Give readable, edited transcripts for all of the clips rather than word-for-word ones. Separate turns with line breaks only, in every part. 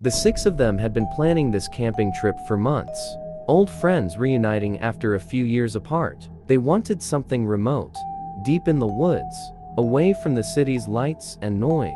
The six of them had been planning this camping trip for months, old friends reuniting after a few years apart. They wanted something remote, deep in the woods, away from the city's lights and noise.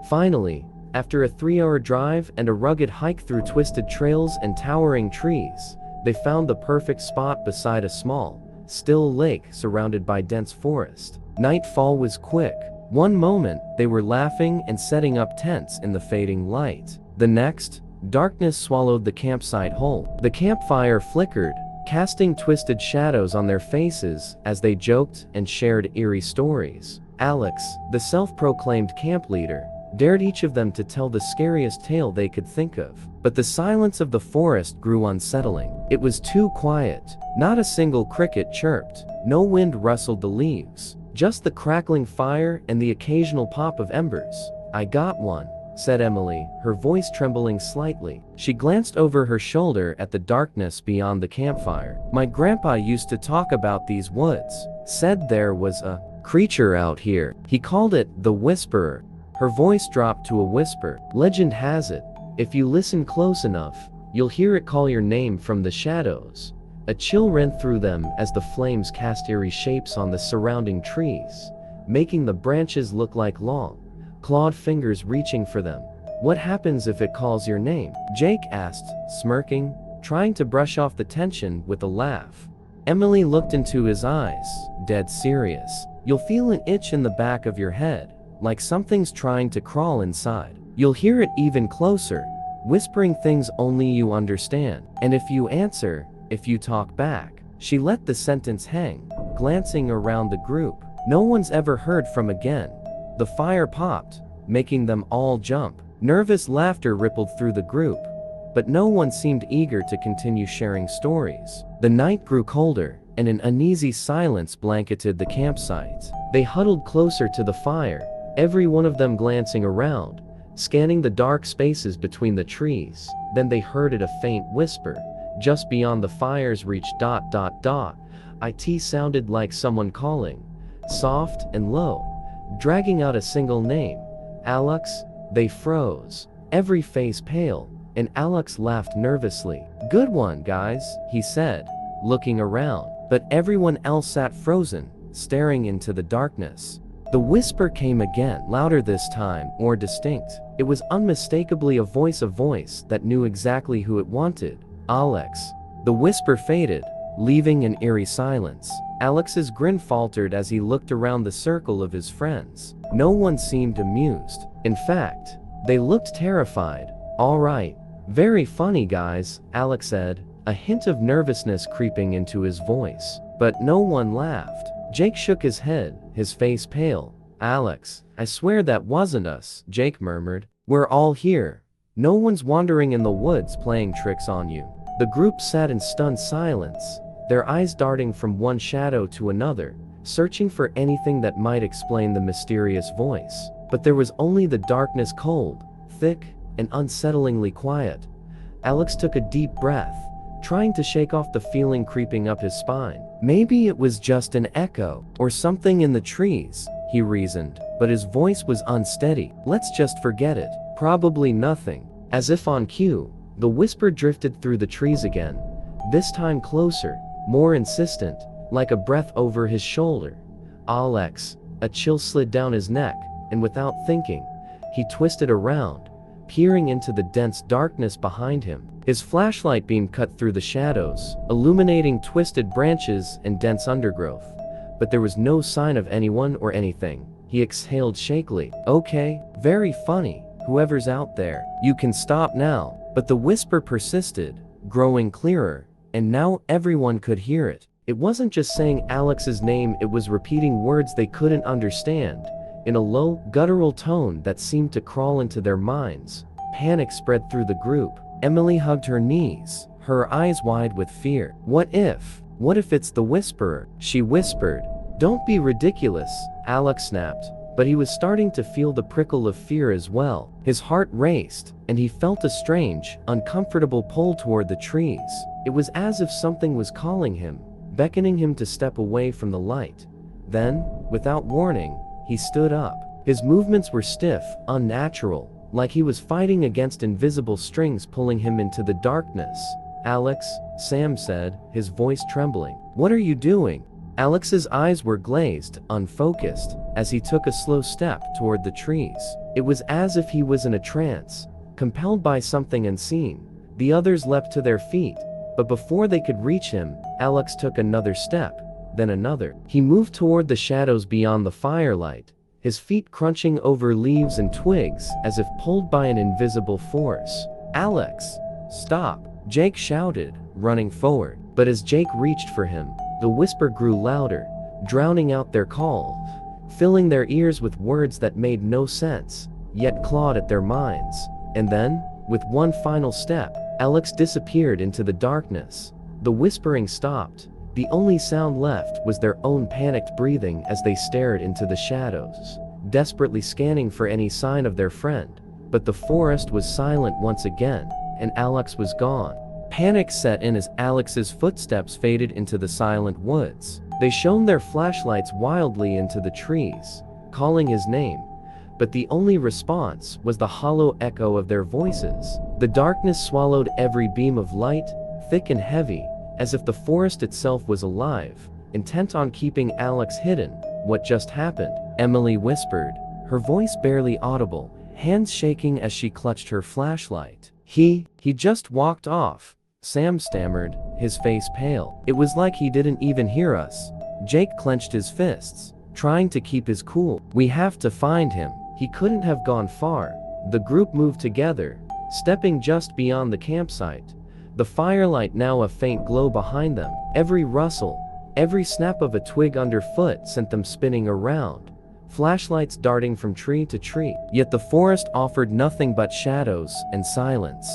Finally, after a 3-hour drive and a rugged hike through twisted trails and towering trees, they found the perfect spot beside a small, still lake surrounded by dense forest. Nightfall was quick. One moment, they were laughing and setting up tents in the fading light. The next, darkness swallowed the campsite whole. The campfire flickered, casting twisted shadows on their faces as they joked and shared eerie stories. Alex, the self-proclaimed camp leader, dared each of them to tell the scariest tale they could think of. But the silence of the forest grew unsettling. It was too quiet. Not a single cricket chirped. No wind rustled the leaves. Just the crackling fire and the occasional pop of embers. "I got one," said Emily, her voice trembling slightly. She glanced over her shoulder at the darkness beyond the campfire. "My grandpa used to talk about these woods. Said there was a creature out here. He called it the Whisperer." Her voice dropped to a whisper. "Legend has it, if you listen close enough, you'll hear it call your name from the shadows." A chill ran through them as the flames cast eerie shapes on the surrounding trees, making the branches look like long, clawed fingers reaching for them. "What happens if it calls your name?" Jake asked, smirking, trying to brush off the tension with a laugh. Emily looked into his eyes, dead serious. "You'll feel an itch in the back of your head, like something's trying to crawl inside. You'll hear it even closer, whispering things only you understand. And if you answer, if you talk back." She let the sentence hang, glancing around the group. No one's ever heard from again. The fire popped, making them all jump. Nervous laughter rippled through the group, but no one seemed eager to continue sharing stories. The night grew colder, and an uneasy silence blanketed the campsite. They huddled closer to the fire, every one of them glancing around, scanning the dark spaces between the trees. Then they heard a faint whisper, just beyond the fire's reach. It sounded like someone calling, soft and low, dragging out a single name. "Alex." They froze, every face pale, and Alex laughed nervously. "Good one, guys," he said, looking around. But everyone else sat frozen, staring into the darkness. The whisper came again, louder this time, more distinct. It was unmistakably a voice that knew exactly who it wanted. "Alex." The whisper faded, leaving an eerie silence. Alex's grin faltered as he looked around the circle of his friends. No one seemed amused. In fact, they looked terrified. "All right. Very funny, guys," Alex said, a hint of nervousness creeping into his voice. But no one laughed. Jake shook his head, his face pale. "Alex, I swear that wasn't us," Jake murmured. "We're all here. No one's wandering in the woods playing tricks on you." The group sat in stunned silence, their eyes darting from one shadow to another, searching for anything that might explain the mysterious voice. But there was only the darkness, cold, thick, and unsettlingly quiet. Alex took a deep breath, trying to shake off the feeling creeping up his spine. Maybe it was just an echo, or something in the trees, he reasoned, but his voice was unsteady. "Let's just forget it. Probably nothing." As if on cue, the whisper drifted through the trees again, this time closer, more insistent, like a breath over his shoulder. "Alex." A chill slid down his neck, and without thinking, he twisted around, peering into the dense darkness behind him. His flashlight beam cut through the shadows, illuminating twisted branches and dense undergrowth. But there was no sign of anyone or anything. He exhaled shakily. "Okay, very funny. Whoever's out there, you can stop now." But the whisper persisted, growing clearer, and now everyone could hear it. It wasn't just saying Alex's name, it was repeating words they couldn't understand, in a low, guttural tone that seemed to crawl into their minds. Panic spread through the group. Emily hugged her knees, her eyes wide with fear. What if it's the Whisperer?" she whispered. "Don't be ridiculous," Alex snapped, but he was starting to feel the prickle of fear as well. His heart raced, and he felt a strange, uncomfortable pull toward the trees. It was as if something was calling him, beckoning him to step away from the light. Then, without warning, he stood up. His movements were stiff, unnatural, like he was fighting against invisible strings pulling him into the darkness. "Alex," Sam said, his voice trembling. "What are you doing?" Alex's eyes were glazed, unfocused, as he took a slow step toward the trees. It was as if he was in a trance, compelled by something unseen. The others leapt to their feet, but before they could reach him, Alex took another step, then another. He moved toward the shadows beyond the firelight, his feet crunching over leaves and twigs as if pulled by an invisible force. "Alex, stop!" Jake shouted, running forward. But as Jake reached for him, the whisper grew louder, drowning out their call, filling their ears with words that made no sense, yet clawed at their minds. And then, with one final step, Alex disappeared into the darkness. The whispering stopped. The only sound left was their own panicked breathing as they stared into the shadows, desperately scanning for any sign of their friend. But the forest was silent once again, and Alex was gone. Panic set in as Alex's footsteps faded into the silent woods. They shone their flashlights wildly into the trees, calling his name, but the only response was the hollow echo of their voices. The darkness swallowed every beam of light, thick and heavy, as if the forest itself was alive, intent on keeping Alex hidden. "What just happened?" Emily whispered, her voice barely audible, hands shaking as she clutched her flashlight. He just walked off," Sam stammered, his face pale. "It was like he didn't even hear us." Jake clenched his fists, trying to keep his cool. "We have to find him. He couldn't have gone far." The group moved together, stepping just beyond the campsite, the firelight now a faint glow behind them. Every rustle, every snap of a twig underfoot sent them spinning around, flashlights darting from tree to tree. Yet the forest offered nothing but shadows and silence.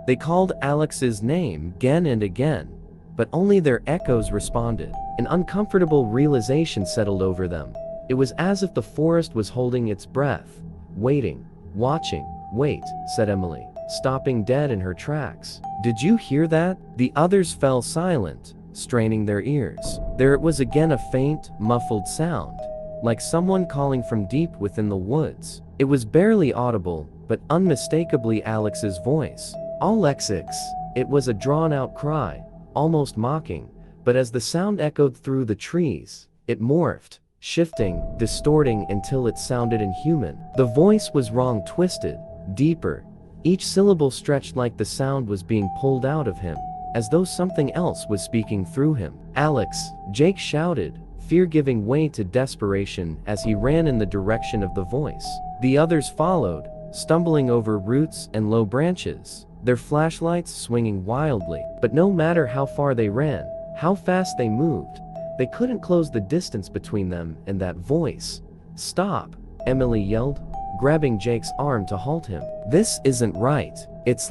They called Alex's name again and again, but only their echoes responded. An uncomfortable realization settled over them. It was as if the forest was holding its breath, waiting, watching. "Wait," said Emily, stopping dead in her tracks. "Did you hear that?" The others fell silent, straining their ears. There it was again, a faint, muffled sound, like someone calling from deep within the woods. It was barely audible, but unmistakably Alex's voice. "Alexix!" It was a drawn-out cry, almost mocking, but as the sound echoed through the trees, it morphed, shifting, distorting until it sounded inhuman. The voice was wrong, twisted, deeper. Each syllable stretched like the sound was being pulled out of him, as though something else was speaking through him. "Alex!" Jake shouted, fear giving way to desperation as he ran in the direction of the voice. The others followed, stumbling over roots and low branches, their flashlights swinging wildly. But no matter how far they ran, how fast they moved, they couldn't close the distance between them and that voice. "Stop!" Emily yelled, grabbing Jake's arm to halt him. "This isn't right. It's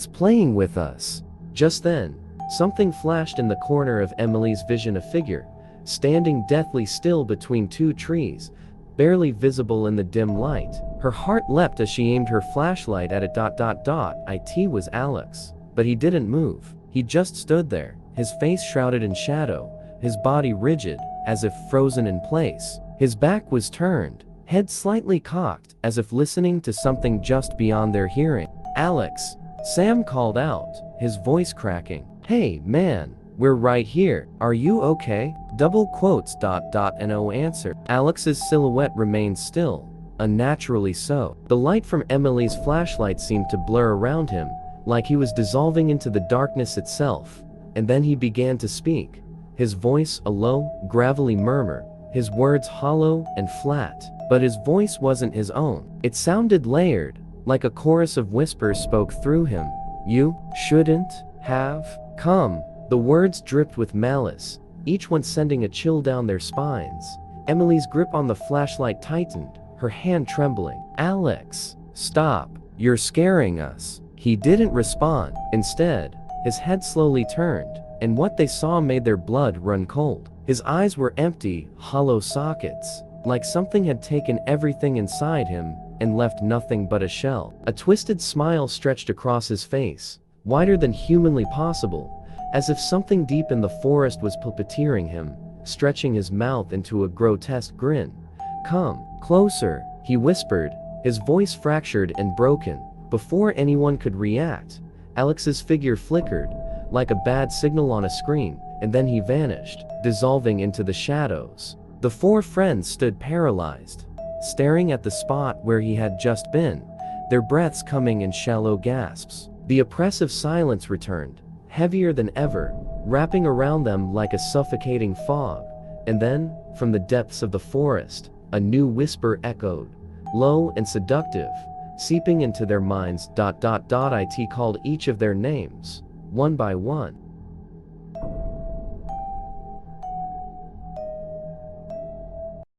playing with us." Just then, something flashed in the corner of Emily's vision, a figure, standing deathly still between two trees, barely visible in the dim light. Her heart leapt as she aimed her flashlight at it. It was Alex. But he didn't move. He just stood there, his face shrouded in shadow, his body rigid, as if frozen in place. His back was turned, head slightly cocked, as if listening to something just beyond their hearing. "Alex!" Sam called out, his voice cracking. "Hey, man, we're right here. Are you okay?" No answer. Alex's silhouette remained still, unnaturally so. The light from Emily's flashlight seemed to blur around him, like he was dissolving into the darkness itself. And then he began to speak, his voice a low, gravelly murmur, his words hollow and flat. But his voice wasn't his own. It sounded layered, like a chorus of whispers spoke through him. "You shouldn't have come." The words dripped with malice, each one sending a chill down their spines. Emily's grip on the flashlight tightened, her hand trembling. "Alex, stop. You're scaring us." He didn't respond. Instead, his head slowly turned, and what they saw made their blood run cold. His eyes were empty, hollow sockets, like something had taken everything inside him and left nothing but a shell. A twisted smile stretched across his face, wider than humanly possible, as if something deep in the forest was puppeteering him, stretching his mouth into a grotesque grin. "Come closer," he whispered, his voice fractured and broken. Before anyone could react, Alex's figure flickered, like a bad signal on a screen, and then he vanished, dissolving into the shadows. The four friends stood paralyzed, staring at the spot where he had just been, their breaths coming in shallow gasps. The oppressive silence returned, heavier than ever, wrapping around them like a suffocating fog. And then, from the depths of the forest, a new whisper echoed, low and seductive, seeping into their minds. It called each of their names, one by one.